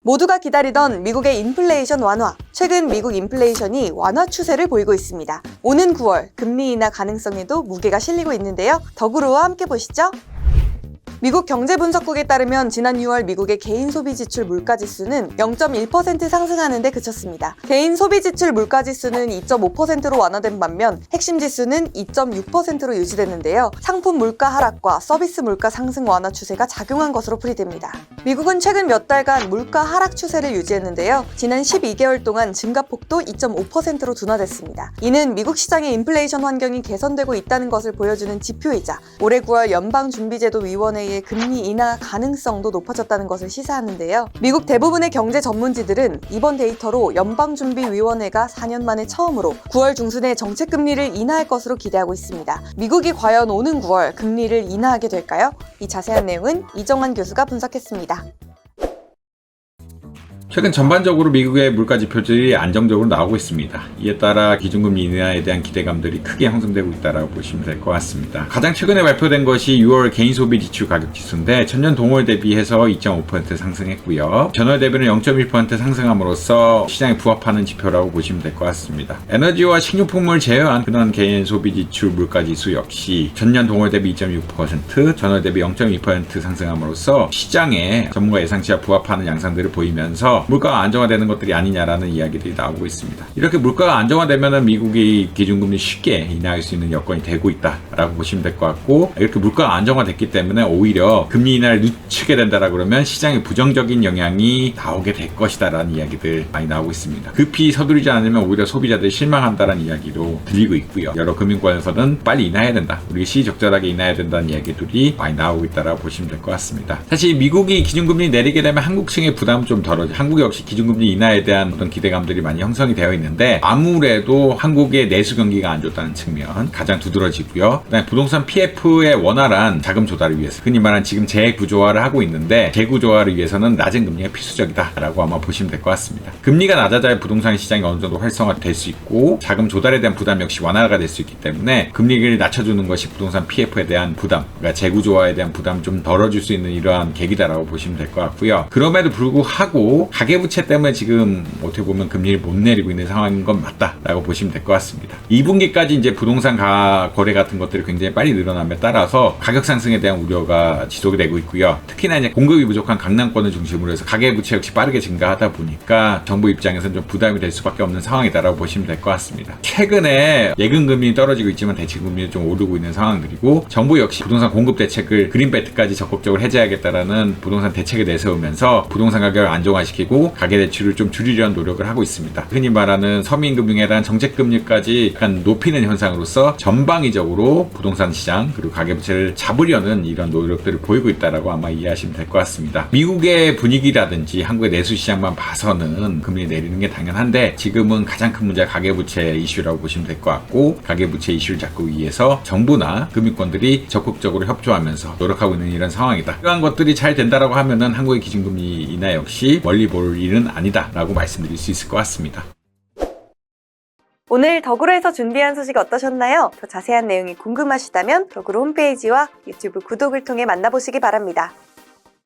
모두가 기다리던 미국의 인플레이션 완화. 최근 미국 인플레이션이 완화 추세를 보이고 있습니다. 오는 9월 금리 인하 가능성에도 무게가 실리고 있는데요. 더구로와 함께 보시죠. 미국 경제분석국에 따르면 지난 6월 미국의 개인 소비지출 물가지수는 0.1% 상승하는 데 그쳤습니다. 개인 소비지출 물가지수는 2.5%로 완화된 반면 핵심 지수는 2.6%로 유지됐는데요. 상품 물가 하락과 서비스 물가 상승 완화 추세가 작용한 것으로 풀이됩니다. 미국은 최근 몇 달간 물가 하락 추세를 유지했는데요. 지난 12개월 동안 증가폭도 2.5%로 둔화됐습니다. 이는 미국 시장의 인플레이션 환경이 개선되고 있다는 것을 보여주는 지표이자 올해 9월 연방준비제도위원회의 금리 인하 가능성도 높아졌다는 것을 시사하는데요. 미국 대부분의 경제 전문지들은 이번 데이터로 연방준비위원회가 4년 만에 처음으로 9월 중순에 정책 금리를 인하할 것으로 기대하고 있습니다. 미국이 과연 오는 9월 금리를 인하하게 될까요? 이 자세한 내용은 이정환 교수가 분석했습니다. 최근 전반적으로 미국의 물가 지표들이 안정적으로 나오고 있습니다. 이에 따라 기준금리 인하에 대한 기대감들이 크게 형성되고 있다고 보시면 될 것 같습니다. 가장 최근에 발표된 것이 6월 개인 소비 지출 가격 지수인데 전년 동월 대비해서 2.5% 상승했고요. 전월 대비는 0.1% 상승함으로써 시장에 부합하는 지표라고 보시면 될 것 같습니다. 에너지와 식료품을 제외한 그런 개인 소비 지출 물가 지수 역시 전년 동월 대비 2.6%, 전월 대비 0.2% 상승함으로써 시장의 전문가 예상치와 부합하는 양상들을 보이면서 물가가 안정화되는 것들이 아니냐라는 이야기들이 나오고 있습니다. 이렇게 물가가 안정화되면 미국이 기준금리 쉽게 인하할 수 있는 여건이 되고 있다라고 보시면 될 것 같고, 이렇게 물가가 안정화됐기 때문에 오히려 금리 인하를 늦추게 된다라 그러면 시장에 부정적인 영향이 나오게 될 것이다라는 이야기들 많이 나오고 있습니다. 급히 서두르지 않으면 오히려 소비자들이 실망한다라는 이야기로 들리고 있고요. 여러 금융권에서는 빨리 인하해야 된다, 우리 시적절하게 인하해야 된다는 이야기들이 많이 나오고 있다라고 보시면 될 것 같습니다. 사실 미국이 기준금리 내리게 되면 한국층의 부담은 좀 덜어져. 한국 역시 기준금리 인하에 대한 어떤 기대감들이 많이 형성이 되어 있는데 아무래도 한국의 내수 경기가 안 좋다는 측면 가장 두드러지고요. 그다음에 부동산 PF의 원활한 자금 조달을 위해서 흔히 말하는 지금 재구조화를 하고 있는데 재구조화를 위해서는 낮은 금리가 필수적이다라고 아마 보시면 될 것 같습니다. 금리가 낮아져야 부동산 시장이 어느 정도 활성화될 수 있고 자금 조달에 대한 부담 역시 완화가 될 수 있기 때문에 금리를 낮춰주는 것이 부동산 PF에 대한 부담, 그러니까 재구조화에 대한 부담을 좀 덜어줄 수 있는 이러한 계기다라고 보시면 될 것 같고요. 그럼에도 불구하고 가계부채 때문에 지금 어떻게 보면 금리를 못 내리고 있는 상황인 건 맞다라고 보시면 될 것 같습니다. 2분기까지 이제 부동산 거래 같은 것들이 굉장히 빨리 늘어남에 따라서 가격 상승에 대한 우려가 지속이 되고 있고요. 특히나 이제 공급이 부족한 강남권을 중심으로 해서 가계부채 역시 빠르게 증가하다 보니까 정부 입장에서는 좀 부담이 될 수밖에 없는 상황이다라고 보시면 될 것 같습니다. 최근에 예금금리 떨어지고 있지만 대출금리는 좀 오르고 있는 상황들이고, 정부 역시 부동산 공급 대책을 그린벨트까지 적극적으로 해제하겠다라는 부동산 대책을 내세우면서 부동산 가격을 안정화시키고 가계대출을 좀 줄이려는 노력을 하고 있습니다. 흔히 말하는 서민금융에 대한 정책금리까지 약간 높이는 현상으로서 전방위적으로 부동산 시장 그리고 가계부채를 잡으려는 이런 노력들을 보이고 있다라고 아마 이해하시면 될 것 같습니다. 미국의 분위기라든지 한국의 내수시장만 봐서는 금리 내리는 게 당연한데 지금은 가장 큰 문제가 가계부채 이슈라고 보시면 될 것 같고, 가계부채 이슈를 잡기 위해서 정부나 금융권들이 적극적으로 협조하면서 노력하고 있는 이런 상황이다. 이러한 것들이 잘 된다라고 하면은 한국의 기준금리 인하 역시 멀리 볼 일은 아니다라고 말씀드릴 수 있을 것 같습니다. 오늘 더구로에서 준비한 소식 어떠셨나요? 더 자세한 내용이 궁금하시다면 더구로 홈페이지와 유튜브 구독을 통해 만나보시기 바랍니다.